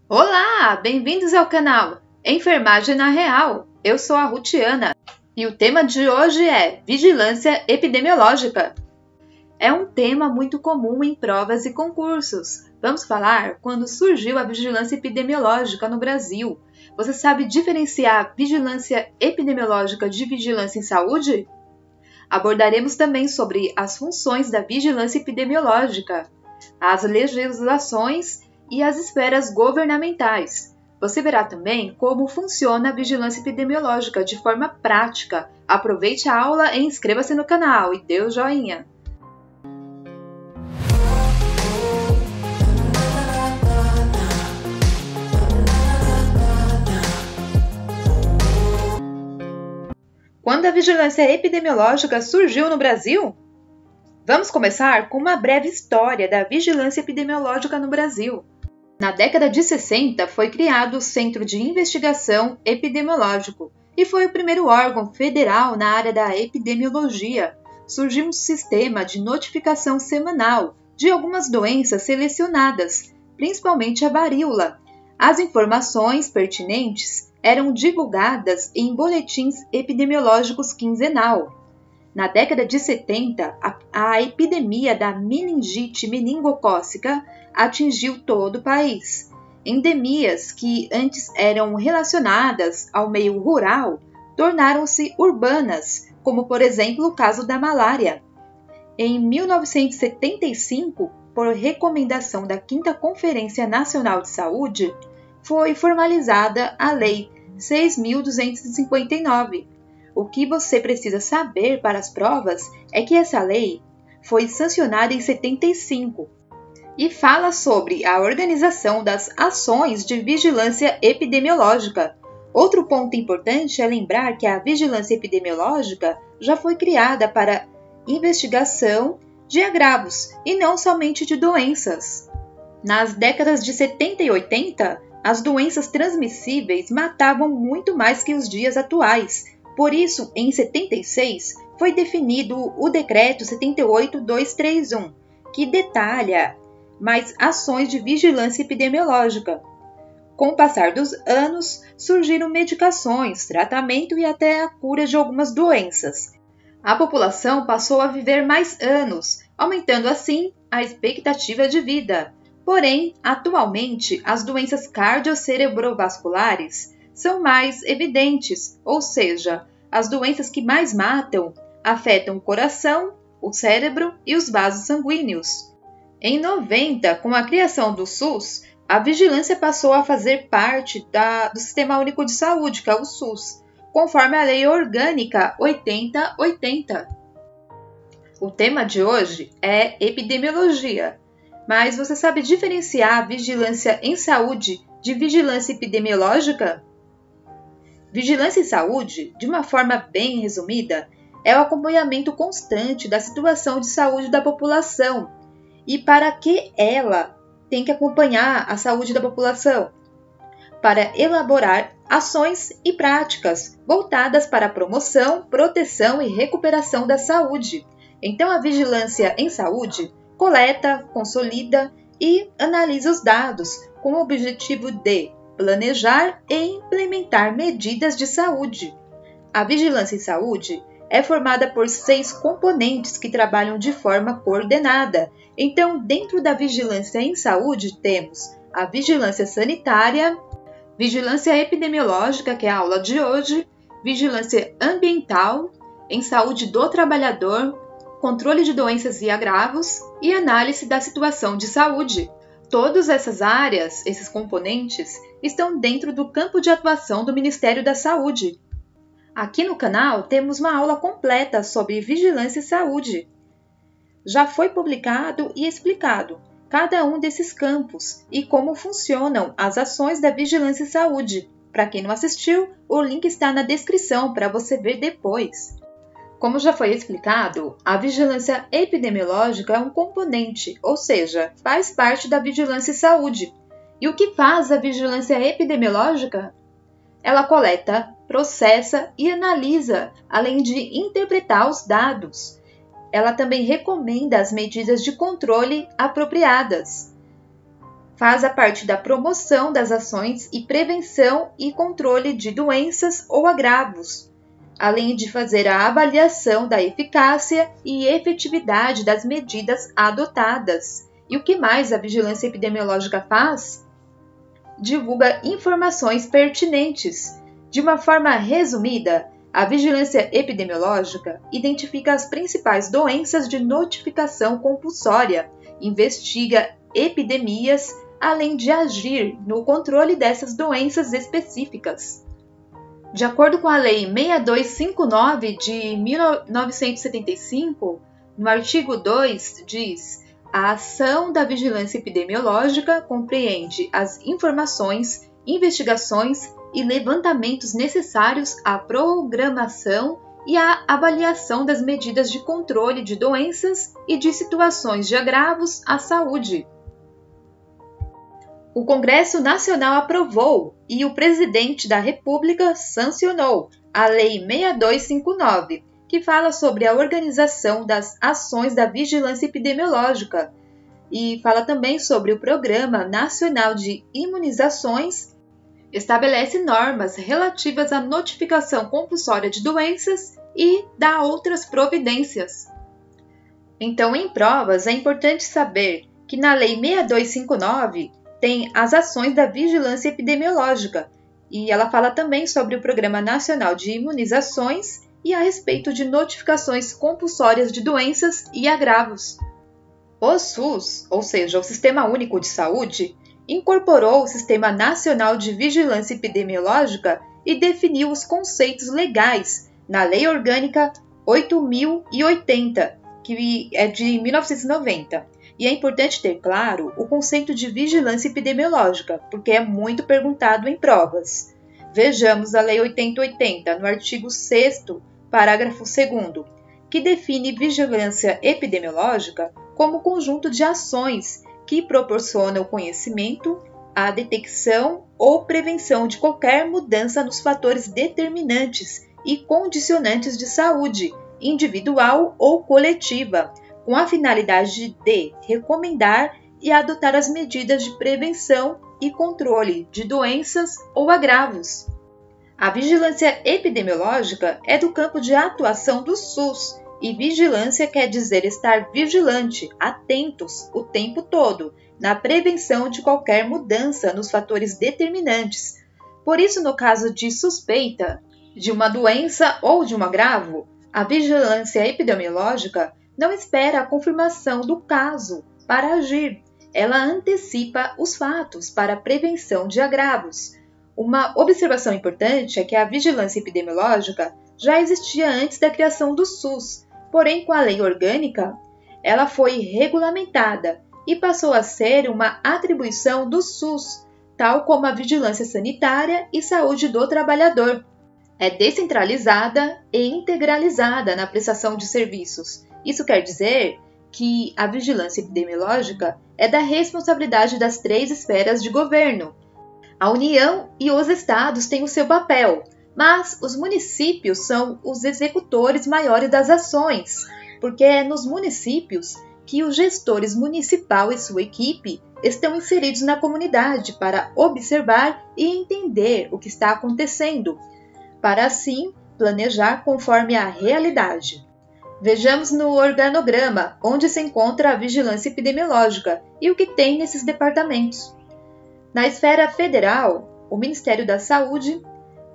Olá, bem-vindos ao canal Enfermagem na Real. Eu sou a Rutiana e o tema de hoje é Vigilância Epidemiológica. É um tema muito comum em provas e concursos. Vamos falar quando surgiu a vigilância epidemiológica no Brasil. Você sabe diferenciar vigilância epidemiológica de vigilância em saúde? Abordaremos também sobre as funções da vigilância epidemiológica, as legislações e as esferas governamentais. Você verá também como funciona a vigilância epidemiológica de forma prática. Aproveite a aula e inscreva-se no canal e dê o joinha. Quando a vigilância epidemiológica surgiu no Brasil? Vamos começar com uma breve história da vigilância epidemiológica no Brasil. Na década de 60, foi criado o Centro de Investigação Epidemiológico e foi o primeiro órgão federal na área da epidemiologia. Surgiu um sistema de notificação semanal de algumas doenças selecionadas, principalmente a varíola. As informações pertinentes eram divulgadas em boletins epidemiológicos quinzenal. Na década de 70, a epidemia da meningite meningocócica atingiu todo o país. Endemias que antes eram relacionadas ao meio rural tornaram-se urbanas, como por exemplo o caso da malária. Em 1975, por recomendação da 5ª Conferência Nacional de Saúde, foi formalizada a Lei 6.259. O que você precisa saber para as provas é que essa lei foi sancionada em 75 e fala sobre a organização das ações de vigilância epidemiológica. Outro ponto importante é lembrar que a vigilância epidemiológica já foi criada para investigação de agravos e não somente de doenças. Nas décadas de 70 e 80, as doenças transmissíveis matavam muito mais que os dias atuais. Por isso, em 76, foi definido o Decreto 78.231, que detalha mais ações de vigilância epidemiológica. Com o passar dos anos, surgiram medicações, tratamento e até a cura de algumas doenças. A população passou a viver mais anos, aumentando assim a expectativa de vida. Porém, atualmente, as doenças cardiocerebrovasculares são mais evidentes, ou seja, as doenças que mais matam afetam o coração, o cérebro e os vasos sanguíneos. Em 90, com a criação do SUS, a vigilância passou a fazer parte do Sistema Único de Saúde, que é o SUS, conforme a Lei Orgânica 8080. O tema de hoje é epidemiologia, mas você sabe diferenciar a vigilância em saúde de vigilância epidemiológica? Vigilância em saúde, de uma forma bem resumida, é o acompanhamento constante da situação de saúde da população. E para que ela tem que acompanhar a saúde da população? Para elaborar ações e práticas voltadas para a promoção, proteção e recuperação da saúde. Então, a vigilância em saúde coleta, consolida e analisa os dados com o objetivo de planejar e implementar medidas de saúde. A vigilância em saúde é formada por 6 componentes que trabalham de forma coordenada. Então, dentro da vigilância em saúde, temos a vigilância sanitária, vigilância epidemiológica, que é a aula de hoje, vigilância ambiental, em saúde do trabalhador, controle de doenças e agravos e análise da situação de saúde. Todas essas áreas, esses componentes, estão dentro do campo de atuação do Ministério da Saúde. Aqui no canal temos uma aula completa sobre vigilância e saúde. Já foi publicado e explicado cada um desses campos e como funcionam as ações da vigilância e saúde. Para quem não assistiu, o link está na descrição para você ver depois. Como já foi explicado, a vigilância epidemiológica é um componente, ou seja, faz parte da vigilância e saúde. E o que faz a vigilância epidemiológica? Ela coleta, processa e analisa, além de interpretar os dados. Ela também recomenda as medidas de controle apropriadas. faz a parte da promoção das ações e prevenção e controle de doenças ou agravos, além de fazer a avaliação da eficácia e efetividade das medidas adotadas. E o que mais a vigilância epidemiológica faz? Divulga informações pertinentes. De uma forma resumida, a vigilância epidemiológica identifica as principais doenças de notificação compulsória, investiga epidemias, além de agir no controle dessas doenças específicas. De acordo com a Lei 6259 de 1975, no artigo 2 diz: a ação da vigilância epidemiológica compreende as informações, investigações e levantamentos necessários à programação e à avaliação das medidas de controle de doenças e de situações de agravos à saúde. O Congresso Nacional aprovou e o Presidente da República sancionou a Lei 6259, que fala sobre a organização das ações da vigilância epidemiológica e fala também sobre o Programa Nacional de Imunizações, estabelece normas relativas à notificação compulsória de doenças e dá outras providências. Então, em provas, é importante saber que na Lei 6259 tem as ações da vigilância epidemiológica e ela fala também sobre o Programa Nacional de Imunizações e a respeito de notificações compulsórias de doenças e agravos. O SUS, ou seja, o Sistema Único de Saúde, incorporou o Sistema Nacional de Vigilância Epidemiológica e definiu os conceitos legais na Lei Orgânica 8.080, que é de 1990. E é importante ter claro o conceito de vigilância epidemiológica, porque é muito perguntado em provas. Vejamos a Lei 8080, no artigo 6º, parágrafo 2º, que define vigilância epidemiológica como conjunto de ações que proporcionam o conhecimento, a detecção ou prevenção de qualquer mudança nos fatores determinantes e condicionantes de saúde, individual ou coletiva, com a finalidade de recomendar e adotar as medidas de prevenção e controle de doenças ou agravos. A vigilância epidemiológica é do campo de atuação do SUS, e vigilância quer dizer estar vigilante, atentos, o tempo todo, na prevenção de qualquer mudança nos fatores determinantes. Por isso, no caso de suspeita de uma doença ou de um agravo, a vigilância epidemiológica não espera a confirmação do caso para agir. Ela antecipa os fatos para a prevenção de agravos. Uma observação importante é que a vigilância epidemiológica já existia antes da criação do SUS, porém, com a lei orgânica, ela foi regulamentada e passou a ser uma atribuição do SUS, tal como a vigilância sanitária e saúde do trabalhador. É descentralizada e integralizada na prestação de serviços. Isso quer dizer que a vigilância epidemiológica é da responsabilidade das 3 esferas de governo. A União e os estados têm o seu papel, mas os municípios são os executores maiores das ações, porque é nos municípios que os gestores municipal e sua equipe estão inseridos na comunidade para observar e entender o que está acontecendo, para assim planejar conforme a realidade. Vejamos no organograma onde se encontra a vigilância epidemiológica e o que tem nesses departamentos. Na esfera federal, o Ministério da Saúde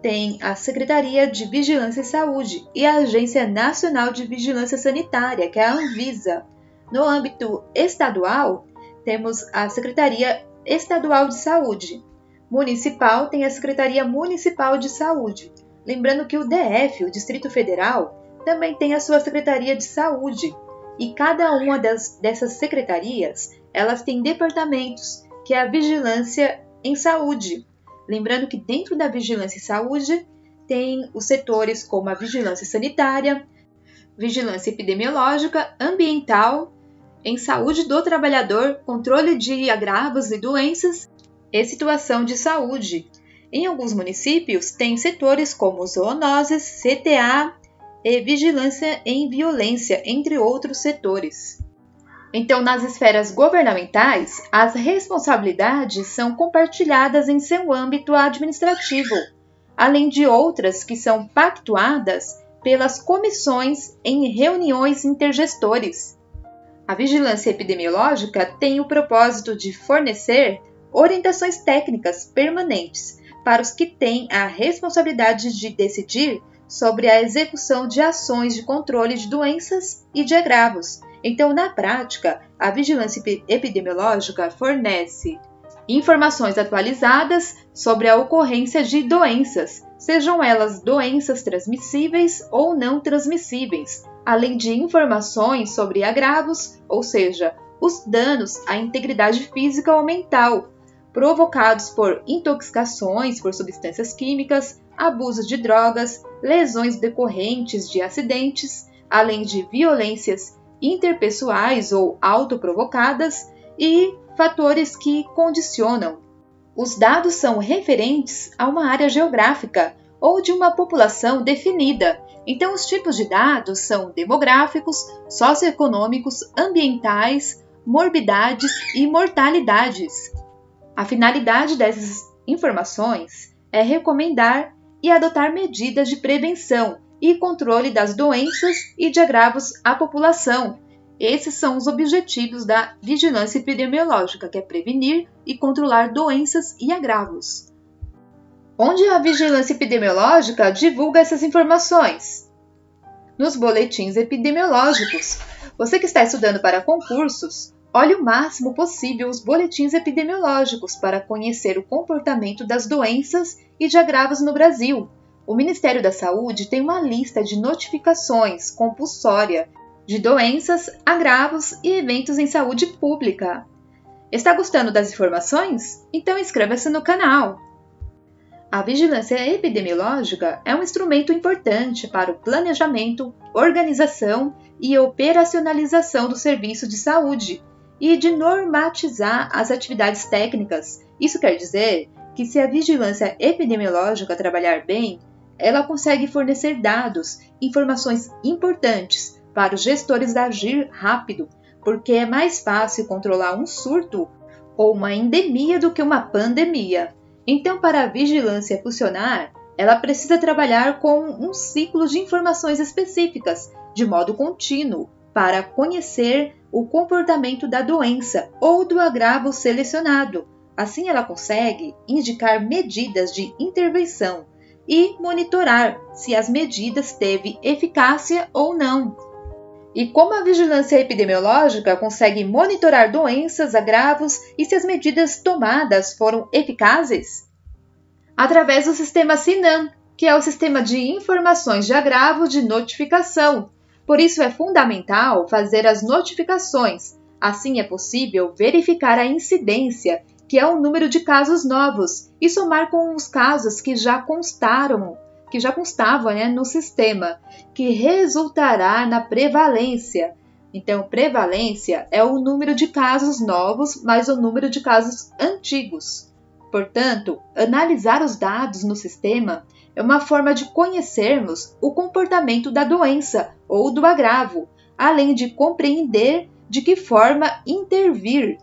tem a Secretaria de Vigilância e Saúde e a Agência Nacional de Vigilância Sanitária, que é a Anvisa. No âmbito estadual, temos a Secretaria Estadual de Saúde. Municipal tem a Secretaria Municipal de Saúde. Lembrando que o DF, o Distrito Federal, também tem a sua Secretaria de Saúde. E cada uma dessas secretarias, elas têm departamentos, que é a Vigilância em Saúde. Lembrando que dentro da Vigilância em Saúde tem os setores como a Vigilância Sanitária, Vigilância Epidemiológica, Ambiental, em Saúde do Trabalhador, Controle de Agravos e Doenças e Situação de Saúde. Em alguns municípios tem setores como zoonoses, CTA e Vigilância em Violência, entre outros setores. Então, nas esferas governamentais, as responsabilidades são compartilhadas em seu âmbito administrativo, além de outras que são pactuadas pelas comissões em reuniões intergestores. A vigilância epidemiológica tem o propósito de fornecer orientações técnicas permanentes para os que têm a responsabilidade de decidir sobre a execução de ações de controle de doenças e de agravos. Então, na prática, a vigilância epidemiológica fornece informações atualizadas sobre a ocorrência de doenças, sejam elas doenças transmissíveis ou não transmissíveis, além de informações sobre agravos, ou seja, os danos à integridade física ou mental, provocados por intoxicações por substâncias químicas, abuso de drogas, lesões decorrentes de acidentes, além de violências interpessoais ou autoprovocadas e fatores que condicionam. Os dados são referentes a uma área geográfica ou de uma população definida. Então, os tipos de dados são demográficos, socioeconômicos, ambientais, morbidades e mortalidades. A finalidade dessas informações é recomendar e adotar medidas de prevenção e controle das doenças e de agravos à população. Esses são os objetivos da vigilância epidemiológica, que é prevenir e controlar doenças e agravos. Onde a vigilância epidemiológica divulga essas informações? Nos boletins epidemiológicos. Você que está estudando para concursos, olhe o máximo possível os boletins epidemiológicos para conhecer o comportamento das doenças e de agravos no Brasil. O Ministério da Saúde tem uma lista de notificações compulsória de doenças, agravos e eventos em saúde pública. Está gostando das informações? Então inscreva-se no canal! A vigilância epidemiológica é um instrumento importante para o planejamento, organização e operacionalização do serviço de saúde e de normatizar as atividades técnicas. Isso quer dizer que, se a vigilância epidemiológica trabalhar bem, ela consegue fornecer dados, informações importantes para os gestores agir rápido, porque é mais fácil controlar um surto ou uma endemia do que uma pandemia. Então, para a vigilância funcionar, ela precisa trabalhar com um ciclo de informações específicas, de modo contínuo, para conhecer o comportamento da doença ou do agravo selecionado. Assim, ela consegue indicar medidas de intervenção e monitorar se as medidas teve eficácia ou não. E como a vigilância epidemiológica consegue monitorar doenças, agravos e se as medidas tomadas foram eficazes? Através do sistema SINAM, que é o Sistema de Informações de Agravo de Notificação. Por isso é fundamental fazer as notificações. Assim é possível verificar a incidência, que é o número de casos novos, e somar com os casos que já constavam, no sistema, que resultará na prevalência. Então, prevalência é o número de casos novos mais o número de casos antigos. Portanto, analisar os dados no sistema é uma forma de conhecermos o comportamento da doença ou do agravo, além de compreender de que forma intervir.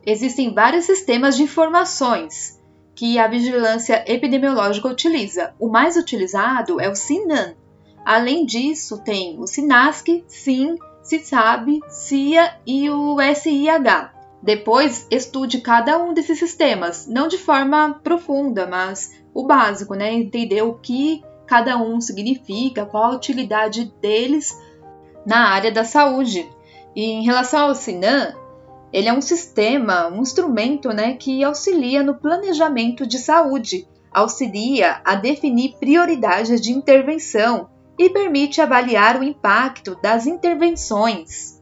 Existem vários sistemas de informações que a vigilância epidemiológica utiliza. O mais utilizado é o SINAM. Além disso, tem o SINASC, SIN, CISAB, CIA e o SIH. Depois, estude cada um desses sistemas, não de forma profunda, mas o básico, entender o que cada um significa, qual a utilidade deles na área da saúde. E em relação ao SINAM, ele é um sistema, um instrumento, que auxilia no planejamento de saúde, auxilia a definir prioridades de intervenção e permite avaliar o impacto das intervenções.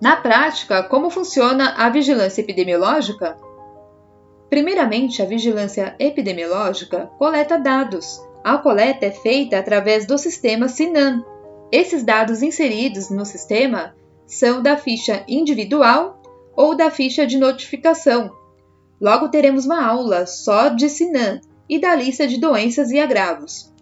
Na prática, como funciona a vigilância epidemiológica? Primeiramente, a vigilância epidemiológica coleta dados. A coleta é feita através do sistema SINAM. Esses dados inseridos no sistema são da ficha individual ou da ficha de notificação. Logo teremos uma aula só de SINAM e da lista de doenças e agravos.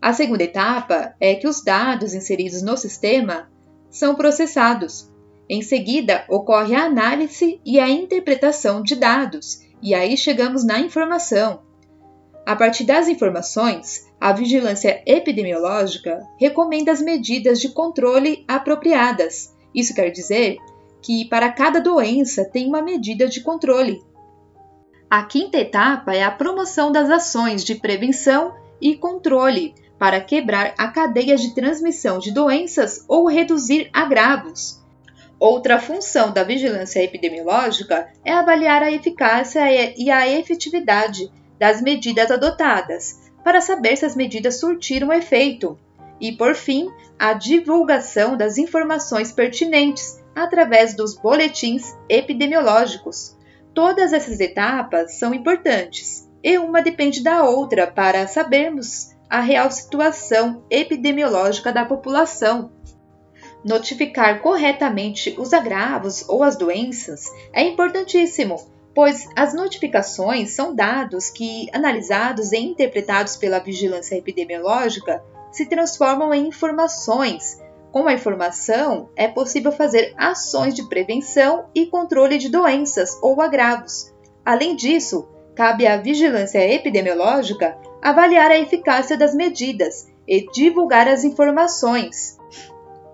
A segunda etapa é que os dados inseridos no sistema são processados. Em seguida, ocorre a análise e a interpretação de dados, e aí chegamos na informação. A partir das informações, a vigilância epidemiológica recomenda as medidas de controle apropriadas. Isso quer dizer que para cada doença tem uma medida de controle. A quinta etapa é a promoção das ações de prevenção e controle para quebrar a cadeia de transmissão de doenças ou reduzir agravos. Outra função da vigilância epidemiológica é avaliar a eficácia e a efetividade das medidas adotadas, para saber se as medidas surtiram efeito. E, por fim, a divulgação das informações pertinentes através dos boletins epidemiológicos. Todas essas etapas são importantes, e uma depende da outra para sabermos a real situação epidemiológica da população. Notificar corretamente os agravos ou as doenças é importantíssimo, pois as notificações são dados que, analisados e interpretados pela vigilância epidemiológica, se transformam em informações. Com a informação, é possível fazer ações de prevenção e controle de doenças ou agravos. Além disso, cabe à vigilância epidemiológica avaliar a eficácia das medidas e divulgar as informações.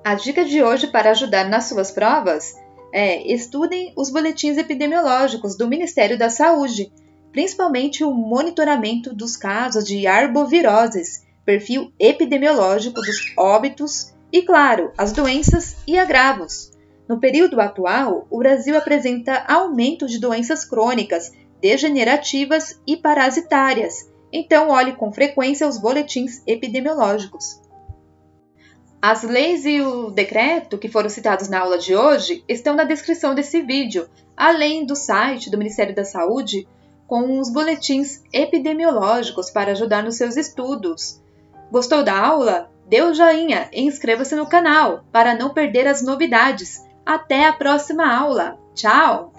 A dica de hoje para ajudar nas suas provas é: estudem os boletins epidemiológicos do Ministério da Saúde, principalmente o monitoramento dos casos de arboviroses, perfil epidemiológico dos óbitos e, claro, as doenças e agravos. No período atual, o Brasil apresenta aumento de doenças crônicas, degenerativas e parasitárias, então olhe com frequência os boletins epidemiológicos. As leis e o decreto que foram citados na aula de hoje estão na descrição desse vídeo, além do site do Ministério da Saúde, com os boletins epidemiológicos para ajudar nos seus estudos. Gostou da aula? Dê o joinha e inscreva-se no canal para não perder as novidades. Até a próxima aula! Tchau!